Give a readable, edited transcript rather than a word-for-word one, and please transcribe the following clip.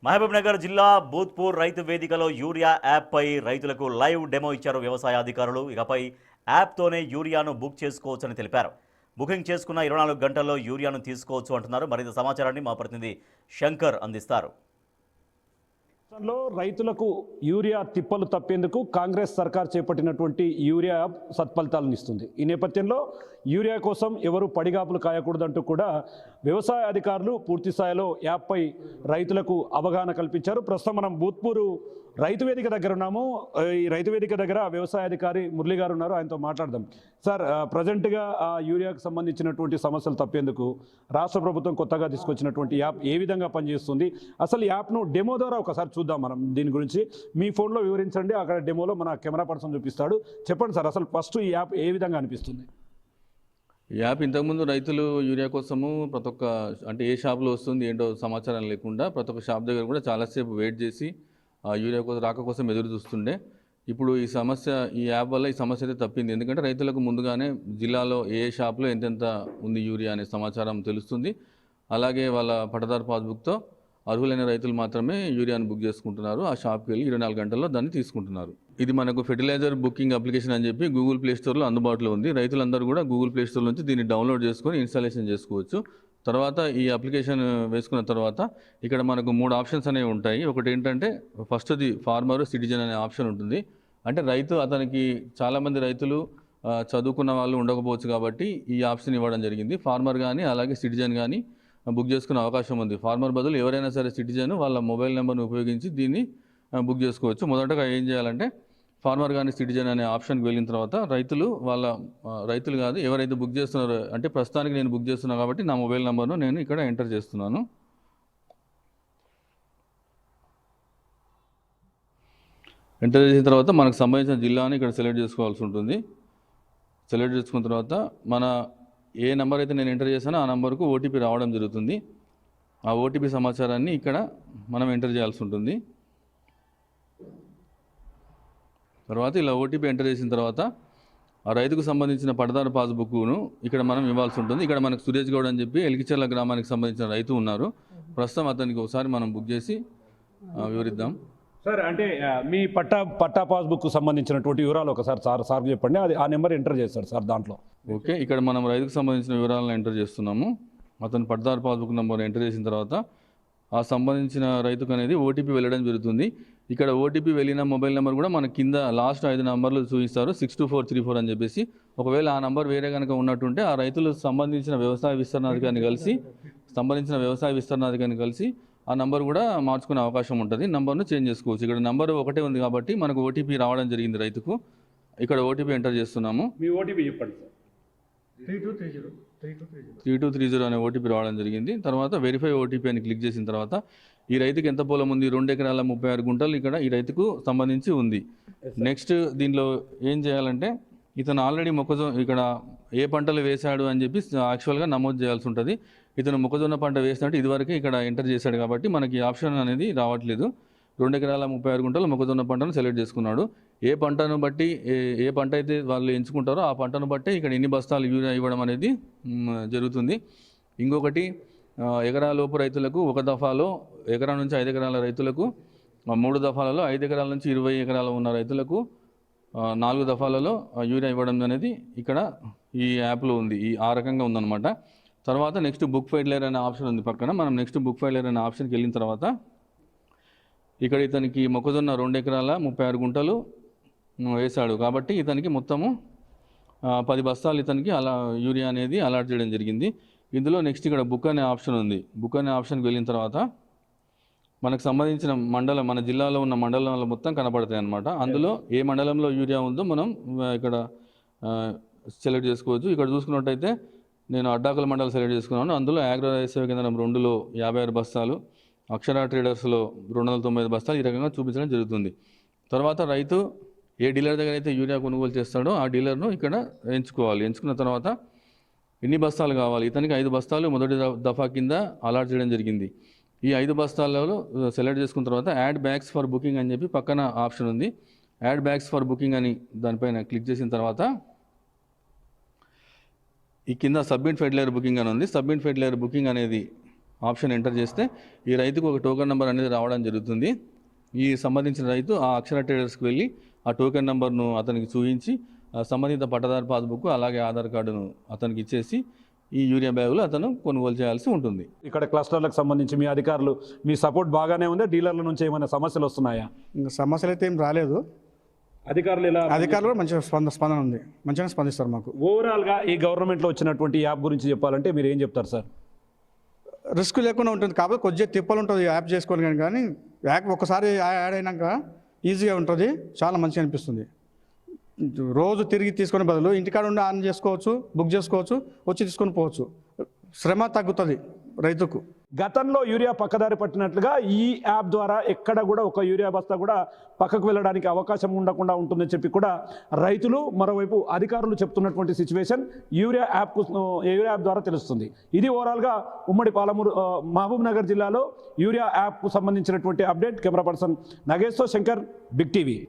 మహబూబ్నగర్ జిల్లా భూత్పూర్ రైతు వేదికలో యూరియా యాప్పై రైతులకు లైవ్ డెమో ఇచ్చారు వ్యవసాయ అధికారులు. ఇకపై యాప్తోనే యూరియాను బుక్ చేసుకోవచ్చని తెలిపారు. బుకింగ్ చేసుకున్న 24 గంటల్లో యూరియాను తీసుకోవచ్చు అంటున్నారు. మరింత సమాచారాన్ని మా ప్రతినిధి శంకర్ అందిస్తారు. రాష్ట్రంలో రైతులకు యూరియా తిప్పలు తప్పేందుకు కాంగ్రెస్ సర్కార్ చేపట్టినటువంటి యూరియా యాప్ సత్ఫలితాలను ఇస్తుంది. ఈ నేపథ్యంలో యూరియా కోసం ఎవరు పడిగాపులు కాయకూడదంటూ కూడా వ్యవసాయ అధికారులు పూర్తి స్థాయిలో యాప్పై రైతులకు అవగాహన కల్పించారు. ప్రస్తుతం మనం భూత్పూరు రైతు వేదిక దగ్గర ఉన్నాము. ఈ రైతు వేదిక దగ్గర వ్యవసాయ అధికారి మురళి గారు ఉన్నారు, ఆయనతో మాట్లాడదాం. సార్, ప్రజెంట్గా యూరియాకు సంబంధించినటువంటి సమస్యలు తప్పేందుకు రాష్ట్ర ప్రభుత్వం కొత్తగా తీసుకొచ్చినటువంటి యాప్ ఏ విధంగా పనిచేస్తుంది, అసలు యాప్ను డెమో ద్వారా ఒకసారి చూద్దాం మనం. దీని గురించి మీ ఫోన్లో వివరించండి, అక్కడ డెమోలో మన కెమెరా పర్సన్ చూపిస్తాడు. చెప్పండి సార్, అసలు ఫస్ట్ ఈ యాప్ ఏ విధంగా అనిపిస్తుంది? ఈ యాప్ ఇంతకుముందు రైతులు యూరియా కోసము ప్రతి ఒక్క అంటే ఏ షాప్లో వస్తుంది ఏంటో సమాచారం లేకుండా ప్రతి ఒక్క షాప్ దగ్గర కూడా చాలాసేపు వెయిట్ చేసి యూరియా కోసం రాక కోసం ఎదురు చూస్తుండే. ఇప్పుడు ఈ యాప్ వల్ల ఈ సమస్య అయితే తప్పింది. ఎందుకంటే రైతులకు ముందుగానే జిల్లాలో ఏ షాప్లో ఎంతెంత ఉంది యూరియా అనే సమాచారం తెలుస్తుంది. అలాగే వాళ్ళ పట్టదారు పాస్బుక్తో అర్హులైన రైతులు మాత్రమే యూరియాను బుక్ చేసుకుంటున్నారు. ఆ షాప్కి వెళ్ళి 24 గంటల్లో దాన్ని తీసుకుంటున్నారు. ఇది మనకు ఫెర్టిలైజర్ బుకింగ్ అప్లికేషన్ అని చెప్పి గూగుల్ ప్లే స్టోర్లో అందుబాటులో ఉంది. రైతులందరూ కూడా గూగుల్ ప్లే స్టోర్ నుంచి దీన్ని డౌన్లోడ్ చేసుకొని ఇన్స్టాలేషన్ చేసుకోవచ్చు. తర్వాత ఈ అప్లికేషన్ వేసుకున్న తర్వాత ఇక్కడ మనకు 3 ఆప్షన్స్ అనేవి ఉంటాయి. ఒకటి ఏంటంటే ఫస్ట్ది ఫార్మర్ సిటిజన్ అనే ఆప్షన్ ఉంటుంది. అంటే అతనికి చాలామంది రైతులు చదువుకున్న వాళ్ళు ఉండకపోవచ్చు కాబట్టి ఈ ఆప్షన్ ఇవ్వడం జరిగింది. ఫార్మర్ కానీ అలాగే సిటిజన్ కానీ బుక్ చేసుకునే అవకాశం ఉంది. ఫార్మర్ బదులు ఎవరైనా సరే సిటిజన్ వాళ్ళ మొబైల్ నెంబర్ను ఉపయోగించి దీన్ని బుక్ చేసుకోవచ్చు. మొదటగా ఏం చేయాలంటే ఫార్మర్ కానీ సిటిజన్ అనే ఆప్షన్కి వెళ్ళిన తర్వాత రైతులు కాదు ఎవరైతే బుక్ చేస్తున్నారో, అంటే ప్రస్తుతానికి నేను బుక్ చేస్తున్నాను కాబట్టి నా మొబైల్ నెంబర్ను నేను ఇక్కడ ఎంటర్ చేస్తున్నాను. ఎంటర్ చేసిన తర్వాత మనకు సంబంధించిన జిల్లాని ఇక్కడ సెలెక్ట్ చేసుకోవాల్సి ఉంటుంది. సెలెక్ట్ చేసుకున్న తర్వాత మన ఏ నెంబర్ అయితే నేను ఎంటర్ చేశానో ఆ నెంబర్కు ఓటీపీ రావడం జరుగుతుంది. ఆ ఓటీపీ సమాచారాన్ని ఇక్కడ మనం ఎంటర్ చేయాల్సి ఉంటుంది. తర్వాత ఇలా ఓటీపీ ఎంటర్ చేసిన తర్వాత ఆ రైతుకు సంబంధించిన పట్టదారు పాస్బుక్ను ఇక్కడ మనం ఇవ్వాల్సి ఉంటుంది. ఇక్కడ మనకు సురేష్ గౌడ్ అని చెప్పి ఎలికిచెర్ల గ్రామానికి సంబంధించిన రైతు ఉన్నారు. ప్రస్తుతం అతనికి ఒకసారి మనం బుక్ చేసి వివరిద్దాం. సార్, అంటే మీ పట్టా పాస్బుక్ సంబంధించినటువంటి వివరాలు ఒకసారి సార్ చెప్పండి. అది ఆ నెంబర్ ఎంటర్ చేస్తాడు సార్ దాంట్లో. ఓకే, ఇక్కడ మనం రైతుకు సంబంధించిన వివరాలను ఎంటర్ చేస్తున్నాము. అతను పట్టదారు పాస్బుక్ నెంబర్ ఎంటర్ చేసిన తర్వాత ఆ సంబంధించిన రైతుకు అనేది ఓటీపీ వెళ్ళడం జరుగుతుంది. ఇక్కడ ఓటీపీ వెళ్ళిన మొబైల్ నెంబర్ కూడా మన కింద లాస్ట్ 5 నెంబర్లు చూపిస్తారు, 62434 అని చెప్పేసి. ఒకవేళ ఆ నెంబర్ వేరే కనుక ఉన్నట్టుంటే ఆ రైతులు సంబంధించిన వ్యవసాయ విస్తరణాధికారిని కలిసి ఆ నంబర్ కూడా మార్చుకునే అవకాశం ఉంటుంది. నంబర్ను చేంజ్ చేసుకోవచ్చు. ఇక్కడ నంబర్ ఒకటే ఉంది కాబట్టి మనకు ఓటీపీ రావడం జరిగింది రైతుకు. ఇక్కడ ఓటీపీ ఎంటర్ చేస్తున్నాము. మీ ఓటీపీ చెప్పండి సార్. 3230 అనే ఓటీపీ రావడం జరిగింది. తర్వాత వెరిఫై ఓటీపీ అని క్లిక్ చేసిన తర్వాత ఈ రైతుకి ఎంత పొలం ఉంది, 2 ఎకరాల 36 గుంటలు ఇక్కడ ఈ రైతుకు సంబంధించి ఉంది. నెక్స్ట్ దీనిలో ఏం చేయాలంటే ఇతను ఆల్రెడీ మొక్కజొన్న ఇక్కడ ఏ పంటలు వేశాడు అని చెప్పి యాక్చువల్గా నమోదు చేయాల్సి ఉంటుంది. ఇతను మొక్కజొన్న పంట వేసినట్టు ఇదివరకే ఇక్కడ ఎంటర్ చేశాడు కాబట్టి మనకి ఆప్షన్ అనేది రావట్లేదు. 2 ఎకరాల 36 గుంటలు మొక్కజొన్న పంటను సెలెక్ట్ చేసుకున్నాడు. ఏ పంటను బట్టి ఏ పంట అయితే వాళ్ళు ఎంచుకుంటారో ఆ పంటను బట్టి ఇక్కడ ఎన్ని బస్తాలు యూరియా ఇవ్వడం అనేది జరుగుతుంది. ఇంకొకటి ఎకరాలోపు రైతులకు 1 దఫాలో, ఎకరా నుంచి 5 ఎకరాల రైతులకు 3 దఫాలలో, 5 ఎకరాల నుంచి 20 ఎకరాలు ఉన్న రైతులకు 4 దఫాలలో యూరియా ఇవ్వడం అనేది ఇక్కడ ఈ యాప్లో ఉంది. ఆ రకంగా ఉందన్నమాట. తర్వాత నెక్స్ట్ బుక్ ఫైలర్ అనే ఆప్షన్ ఉంది పక్కన. మనం నెక్స్ట్ బుక్ ఫైలర్ అనే ఆప్షన్కి వెళ్ళిన తర్వాత ఇక్కడ ఇతనికి మొక్కజొన్న 2 ఎకరాల 36 గుంటలు వేశాడు కాబట్టి ఇతనికి మొత్తము 10 బస్తాలు ఇతనికి యూరియా అనేది అలాట్ చేయడం జరిగింది. ఇందులో నెక్స్ట్ ఇక్కడ బుక్ అనే ఆప్షన్ ఉంది. బుక్ అనే ఆప్షన్కి వెళ్ళిన తర్వాత మనకు సంబంధించిన మన జిల్లాలో ఉన్న మండలాలు మొత్తం కనపడతాయి అన్నమాట. అందులో ఏ మండలంలో యూరియా ఉందో మనం ఇక్కడ సెలెక్ట్ చేసుకోవచ్చు. ఇక్కడ చూసుకున్నట్టయితే నేను అడ్డాకుల మండలం సెలెక్ట్ చేసుకున్నాను. అందులో అగ్రో సేవ కేంద్రం 2లో 56 బస్తాలు, అక్షర ట్రేడర్స్లో 290 బస్తాలు ఈ రకంగా చూపించడం జరుగుతుంది. తర్వాత రైతు ఏ డీలర్ దగ్గర అయితే యూరియా కొనుగోలు చేస్తాడో ఆ డీలర్ను ఇక్కడ ఎంచుకోవాలి. ఎంచుకున్న తర్వాత ఎన్ని బస్తాలు కావాలి, ఇతనికి 5 బస్తాలు మొదటి దఫా కింద అలాట్ చేయడం జరిగింది. ఈ 5 బస్తాలలో సెలెక్ట్ చేసుకున్న తర్వాత యాడ్ బ్యాగ్స్ ఫర్ బుకింగ్ అని చెప్పి పక్కన ఆప్షన్ ఉంది. యాడ్ బ్యాగ్స్ ఫర్ బుకింగ్ అని దానిపైన క్లిక్ చేసిన తర్వాత ఈ కింద సబ్మిట్ ఫెర్టిలైజర్ బుకింగ్ అని ఉంది. సబ్మిట్ ఫెర్టిలైజర్ బుకింగ్ అనేది ఆప్షన్ ఎంటర్ చేస్తే ఈ రైతుకు ఒక టోకెన్ నెంబర్ అనేది రావడం జరుగుతుంది. ఈ సంబంధించిన రైతు ఆ అక్షర ట్రేడర్స్కి వెళ్ళి ఆ టోకెన్ నెంబర్ను అతనికి చూపించి సంబంధిత పట్టదారు పాస్బుక్ అలాగే ఆధార్ కార్డును అతనికి ఇచ్చేసి ఈ యూరియా బ్యాగులు అతను కొనుగోలు చేయాల్సి ఉంటుంది. ఇక్కడ క్లస్టర్లకు సంబంధించి మీ అధికారులు మీ సపోర్ట్ బాగానే ఉందా? డీలర్ల నుంచి ఏమైనా సమస్యలు వస్తున్నాయా? ఇంకా సమస్యలు అయితే ఏం రాలేదు. అధికారులు ఎలా? అధికారులు మంచిగా స్పందన ఉంది, మంచిగా స్పందిస్తారు మాకు. ఓవరాల్గా ఈ గవర్నమెంట్లో వచ్చినటువంటి యాప్ గురించి చెప్పాలంటే మీరు ఏం చెప్తారు సార్? రిస్క్ లేకుండా ఉంటుంది కాబట్టి కొద్దిగా తిప్పలు ఉంటుంది యాప్ చేసుకోవాలి, కానీ యాప్ ఒకసారి యాడ్ అయినాక ఈజీగా ఉంటుంది, చాలా మంచిగా అనిపిస్తుంది. రోజు తిరిగి తీసుకునే బదులు ఇంటికాడ ఉండి ఆన్ చేసుకోవచ్చు, బుక్ చేసుకోవచ్చు, వచ్చి తీసుకొని పోవచ్చు. శ్రమ తగ్గుతుంది రైతుకు. గతంలో యూరియా పక్కదారి పట్టినట్లుగా ఈ యాప్ ద్వారా ఎక్కడ కూడా ఒక యూరియా బస్తా కూడా పక్కకు వెళ్ళడానికి అవకాశం ఉండకుండా ఉంటుందని చెప్పి కూడా రైతులు, మరోవైపు అధికారులు చెప్తున్నటువంటి సిచ్యువేషన్ యూరియా యాప్ ద్వారా తెలుస్తుంది. ఇది ఓవరాల్గా ఉమ్మడి పాలమూరు మహబూబ్ నగర్ జిల్లాలో యూరియా యాప్కు సంబంధించినటువంటి అప్డేట్. కెమెరా పర్సన్ నగేష్తో శంకర్, బిగ్ టీవీ.